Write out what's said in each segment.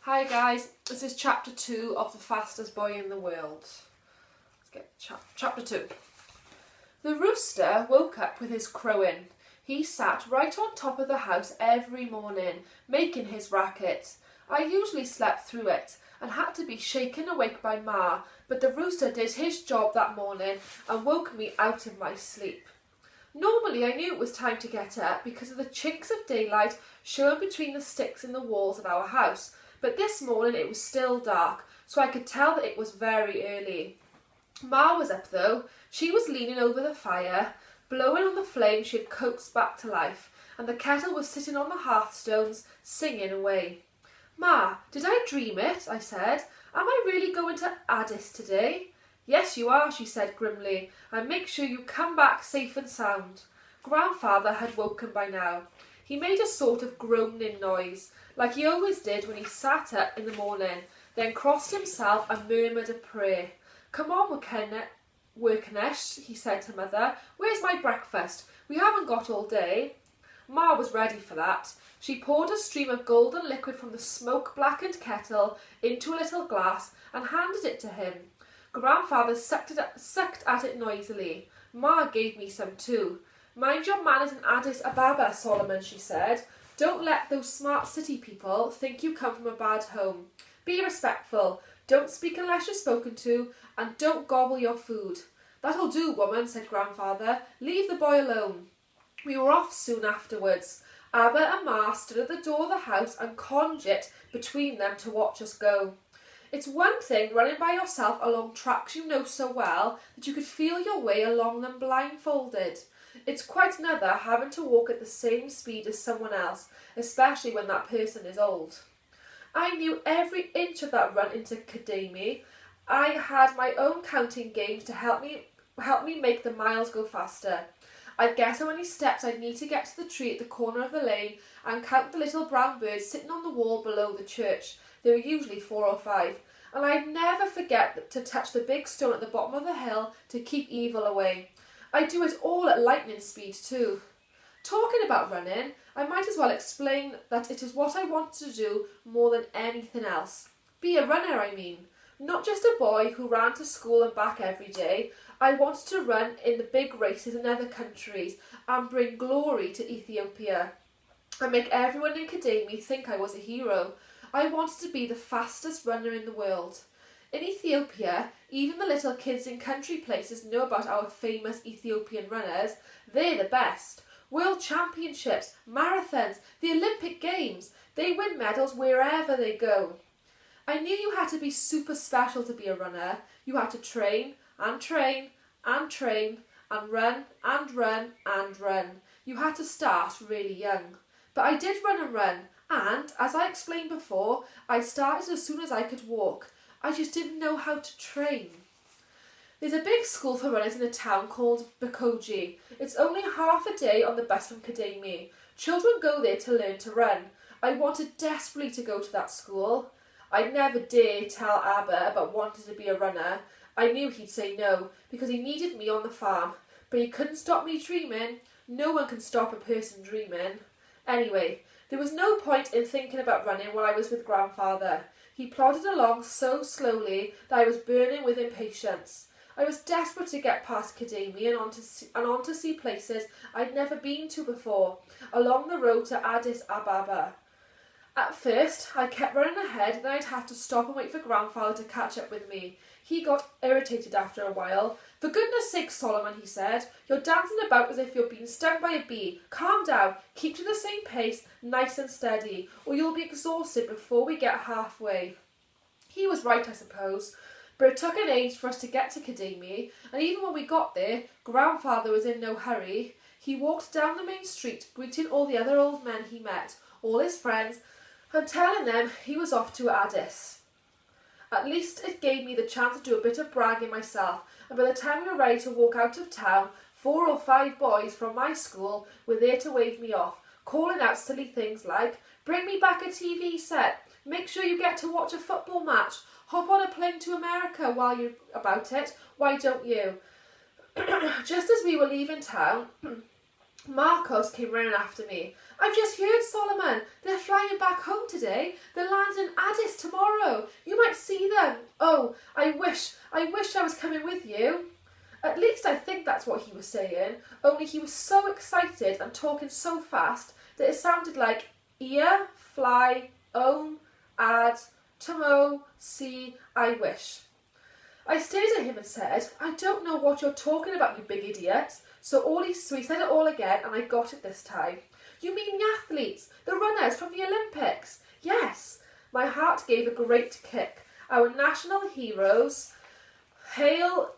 Hi guys, this is chapter 2 of The Fastest Boy in the World. Let's get chapter 2. The rooster woke up with his crowing. He sat right on top of the house every morning, making his racket. I usually slept through it and had to be shaken awake by Ma, but the rooster did his job that morning and woke me out of my sleep. Normally I knew it was time to get up because of the chinks of daylight showing between the sticks in the walls of our house, but this morning it was still dark, so I could tell that it was very early. Ma was up though. She was leaning over the fire, blowing on the flame she had coaxed back to life, and the kettle was sitting on the hearthstones, singing away. Ma, did I dream it? I said. Am I really going to Addis today? Yes, you are, she said grimly, and make sure you come back safe and sound. Grandfather had woken by now. He made a sort of groaning noise, like he always did when he sat up in the morning, then crossed himself and murmured a prayer. Come on, Workanesh, he said to Mother. Where's my breakfast? We haven't got all day. Ma was ready for that. She poured a stream of golden liquid from the smoke-blackened kettle into a little glass and handed it to him. Grandfather sucked at it noisily. Ma gave me some too. Mind your manners in Addis Ababa, Solomon, she said. Don't let those smart city people think you come from a bad home. Be respectful. Don't speak unless you're spoken to, and don't gobble your food. That'll do, woman, said Grandfather. Leave the boy alone. We were off soon afterwards. Abba and Ma stood at the door of the house and conned it between them to watch us go. It's one thing running by yourself along tracks you know so well that you could feel your way along them blindfolded. It's quite another having to walk at the same speed as someone else, especially when that person is old. I knew every inch of that run into Kadami. I had my own counting games to help me make the miles go faster. I'd guess how many steps I'd need to get to the tree at the corner of the lane and count the little brown birds sitting on the wall below the church. There were usually 4 or 5. And I'd never forget to touch the big stone at the bottom of the hill to keep evil away. I do it all at lightning speed too. Talking about running, I might as well explain that it is what I want to do more than anything else. Be a runner, I mean. Not just a boy who ran to school and back every day. I wanted to run in the big races in other countries and bring glory to Ethiopia and make everyone in Kadami think I was a hero. I wanted to be the fastest runner in the world. In Ethiopia, even the little kids in country places know about our famous Ethiopian runners. They're the best. World championships, marathons, the Olympic Games. They win medals wherever they go. I knew you had to be super special to be a runner. You had to train and train and train and run and run and run. You had to start really young. But I did run and run, and, as I explained before, I started as soon as I could walk. I just didn't know how to train. There's a big school for runners in a town called Bakoji. It's only half a day on the bus from Kadami. Children go there to learn to run. I wanted desperately to go to that school. I'd never dare tell Abba about wanting to be a runner. I knew he'd say no, because he needed me on the farm. But he couldn't stop me dreaming. No one can stop a person dreaming. Anyway, there was no point in thinking about running while I was with Grandfather. He plodded along so slowly that I was burning with impatience. I was desperate to get past Kadami and on to see places I'd never been to before, along the road to Addis Ababa. At first, I kept running ahead, then I'd have to stop and wait for Grandfather to catch up with me. He got irritated after a while. For goodness sake, Solomon, he said, you're dancing about as if you're being stung by a bee. Calm down, keep to the same pace, nice and steady, or you'll be exhausted before we get halfway. He was right, I suppose, but it took an age for us to get to Kadami, and even when we got there, Grandfather was in no hurry. He walked down the main street, greeting all the other old men he met, all his friends, and telling them he was off to Addis. At least it gave me the chance to do a bit of bragging myself, and by the time we were ready to walk out of town, 4 or 5 boys from my school were there to wave me off, calling out silly things like, bring me back a TV set, make sure you get to watch a football match, hop on a plane to America while you're about it, why don't you? Just as we were leaving town, Marcos came running after me. I've just heard, Solomon, they're flying back home today. They're landing in Addis Oh, I wish I was coming with you. At least I think that's what he was saying, only he was so excited and talking so fast that it sounded like ear, fly, own, add, tomo, see, I wish. I stared at him and said, I don't know what you're talking about, you big idiot. So he said it all again, and I got it this time. You mean the athletes, the runners from the Olympics? Yes. My heart gave a great kick. Our national heroes, Haile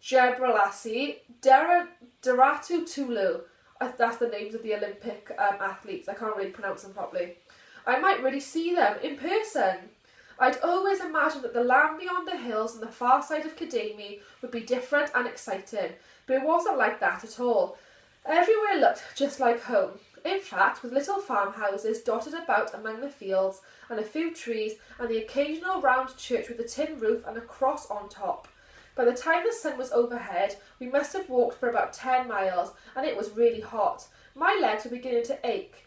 Gebrselassie, Deratu Tulu. That's the names of the Olympic athletes. I can't really pronounce them properly. I might really see them in person. I'd always imagined that the land beyond the hills on the far side of Kadami would be different and exciting, but it wasn't like that at all. Everywhere looked just like home. In fact, with little farmhouses dotted about among the fields, and a few trees, and the occasional round church with a tin roof and a cross on top. By the time the sun was overhead, we must have walked for about 10 miles, and it was really hot. My legs were beginning to ache.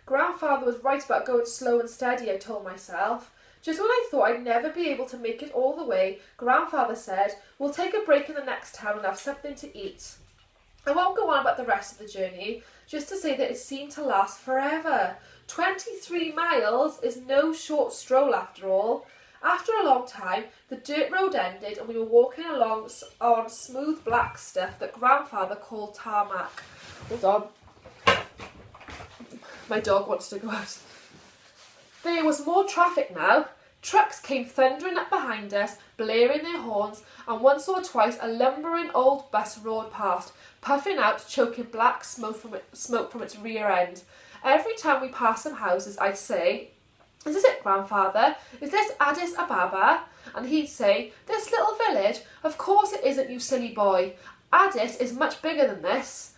Grandfather was right about going slow and steady, I told myself. Just when I thought I'd never be able to make it all the way, Grandfather said, we'll take a break in the next town and have something to eat. I won't go on about the rest of the journey, just to say that it seemed to last forever. 23 miles is no short stroll after all. After a long time, the dirt road ended and we were walking along on smooth black stuff that Grandfather called tarmac. Hold on. My dog wants to go out. There was more traffic now. Trucks came thundering up behind us, blaring their horns, and once or twice a lumbering old bus roared past, puffing out, choking black smoke from its rear end. Every time we passed some houses, I'd say, is this it, Grandfather? Is this Addis Ababa? And he'd say, this little village? Of course it isn't, you silly boy. Addis is much bigger than this.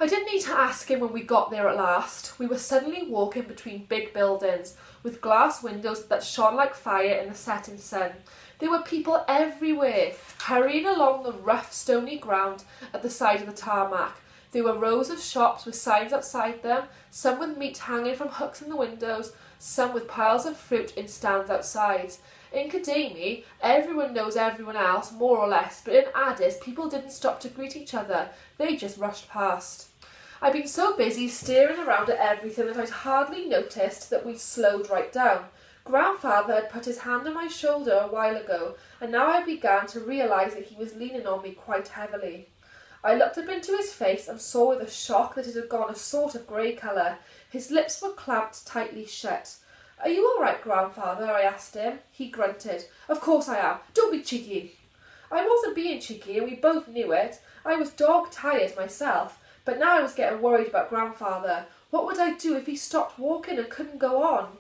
I didn't need to ask him when we got there at last. We were suddenly walking between big buildings, with glass windows that shone like fire in the setting sun. There were people everywhere, hurrying along the rough, stony ground at the side of the tarmac. There were rows of shops with signs outside them, some with meat hanging from hooks in the windows, some with piles of fruit in stands outside. In Kadami, everyone knows everyone else, more or less, but in Addis, people didn't stop to greet each other. They just rushed past. I'd been so busy staring around at everything that I'd hardly noticed that we'd slowed right down. Grandfather had put his hand on my shoulder a while ago, and now I began to realise that he was leaning on me quite heavily. I looked up into his face and saw with a shock that it had gone a sort of grey colour. His lips were clamped tightly shut. Are you all right, Grandfather? I asked him. He grunted. Of course I am. Don't be cheeky. I wasn't being cheeky, and we both knew it. I was dog-tired myself, but now I was getting worried about Grandfather. What would I do if he stopped walking and couldn't go on?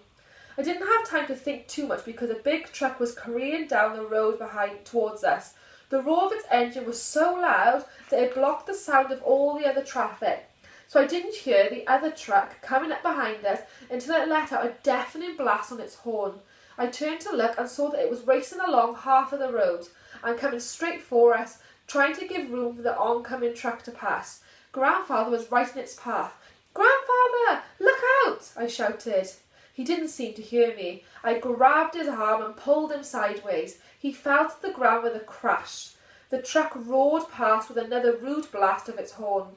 I didn't have time to think too much because a big truck was careering down the road towards us. The roar of its engine was so loud that it blocked the sound of all the other traffic. So I didn't hear the other truck coming up behind us until it let out a deafening blast on its horn. I turned to look and saw that it was racing along half of the road and coming straight for us, trying to give room for the oncoming truck to pass. Grandfather was right in its path. Grandfather, look out! I shouted. He didn't seem to hear me. I grabbed his arm and pulled him sideways. He fell to the ground with a crash. The truck roared past with another rude blast of its horn.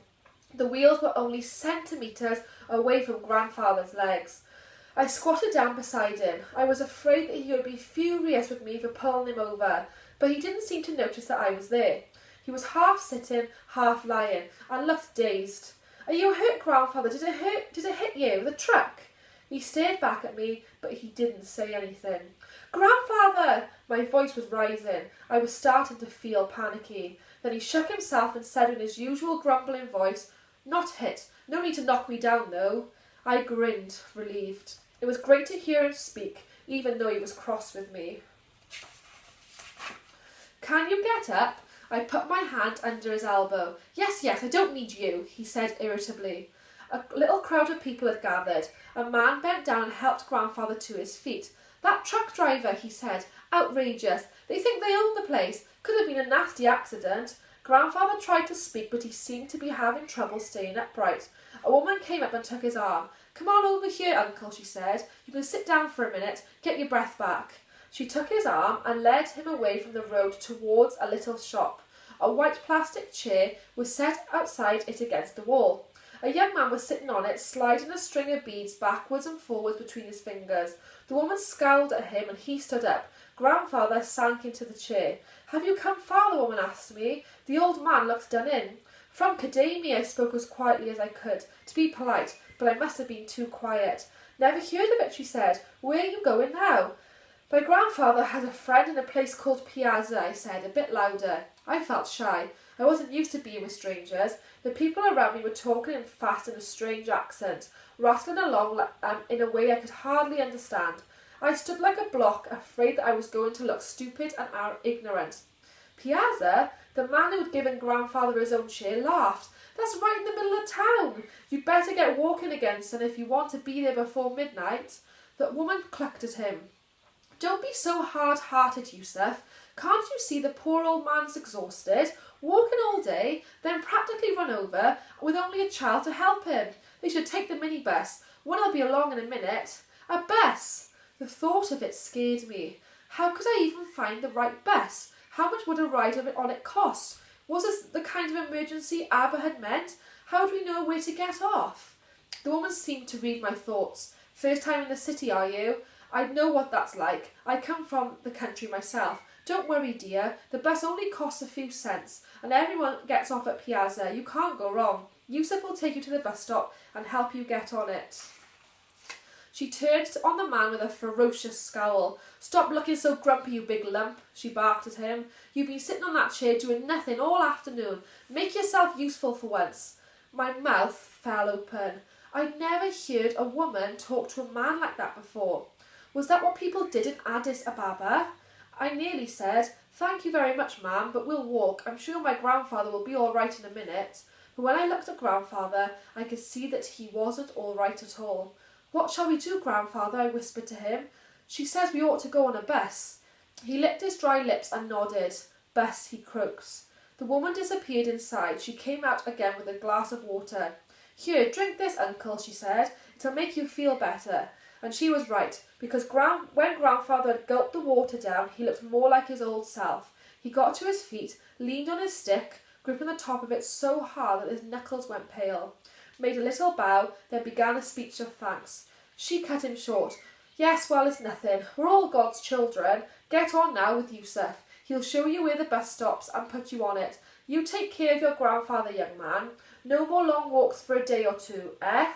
The wheels were only centimetres away from Grandfather's legs. I squatted down beside him. I was afraid that he would be furious with me for pulling him over, but he didn't seem to notice that I was there. He was half sitting, half lying, and looked dazed. Are you hurt, Grandfather? Did it hit you, the truck? He stared back at me, but he didn't say anything. Grandfather! My voice was rising. I was starting to feel panicky. Then he shook himself and said in his usual grumbling voice, Not hit. No need to knock me down, though. I grinned, relieved. It was great to hear him speak, even though he was cross with me. Can you get up? I put my hand under his elbow. Yes, I don't need you, he said irritably. A little crowd of people had gathered. A man bent down and helped Grandfather to his feet. That truck driver, he said. Outrageous. They think they own the place. Could have been a nasty accident. Grandfather tried to speak, but he seemed to be having trouble staying upright. A woman came up and took his arm. Come on over here, Uncle, she said. You can sit down for a minute, get your breath back. She took his arm and led him away from the road towards a little shop. A white plastic chair was set outside it against the wall. A young man was sitting on it, sliding a string of beads backwards and forwards between his fingers. The woman scowled at him and he stood up. Grandfather sank into the chair. "Have you come far?" the woman asked me. The old man looked done in. "From Cadamy," I spoke as quietly as I could, to be polite, but I must have been too quiet. "Never heard of it," she said. "Where are you going now?" "My grandfather has a friend in a place called Piazza," I said, a bit louder. I felt shy. I wasn't used to being with strangers. The people around me were talking fast in a strange accent, rattling along in a way I could hardly understand. I stood like a block, afraid that I was going to look stupid and ignorant. "Piazza?" The man who had given grandfather his own chair laughed. "That's right in the middle of town. You'd better get walking again, son, if you want to be there before midnight." The woman clucked at him. "Don't be so hard-hearted, Yusuf. Can't you see the poor old man's exhausted, walking all day, then practically run over, with only a child to help him? They should take the minibus. One'll be along in a minute." A bus! The thought of it scared me. How could I even find the right bus? How much would a ride on it cost? Was this the kind of emergency Abba had meant? How do we know where to get off? The woman seemed to read my thoughts. "First time in the city, are you? I know what that's like. I come from the country myself. Don't worry, dear. The bus only costs a few cents, and everyone gets off at Piazza. You can't go wrong. Yusuf will take you to the bus stop and help you get on it." She turned on the man with a ferocious scowl. "Stop looking so grumpy, you big lump," she barked at him. "You've been sitting on that chair doing nothing all afternoon. Make yourself useful for once." My mouth fell open. I'd never heard a woman talk to a man like that before. Was that what people did in Addis Ababa? I nearly said, "Thank you very much, ma'am, but we'll walk. I'm sure my grandfather will be all right in a minute." But when I looked at grandfather, I could see that he wasn't all right at all. "What shall we do, grandfather?" I whispered to him. "She says we ought to go on a bus." He licked his dry lips and nodded. "Bus," he croaked. The woman disappeared inside. She came out again with a glass of water. "Here, drink this, uncle," she said. "It'll make you feel better." And she was right, because when grandfather had gulped the water down, he looked more like his old self. He got to his feet, leaned on his stick, gripping the top of it so hard that his knuckles went pale, made a little bow, then began a speech of thanks. She cut him short. "Yes, well, it's nothing. We're all God's children. Get on now with Yusuf. He'll show you where the bus stops and put you on it. You take care of your grandfather, young man. No more long walks for a day or two, eh?"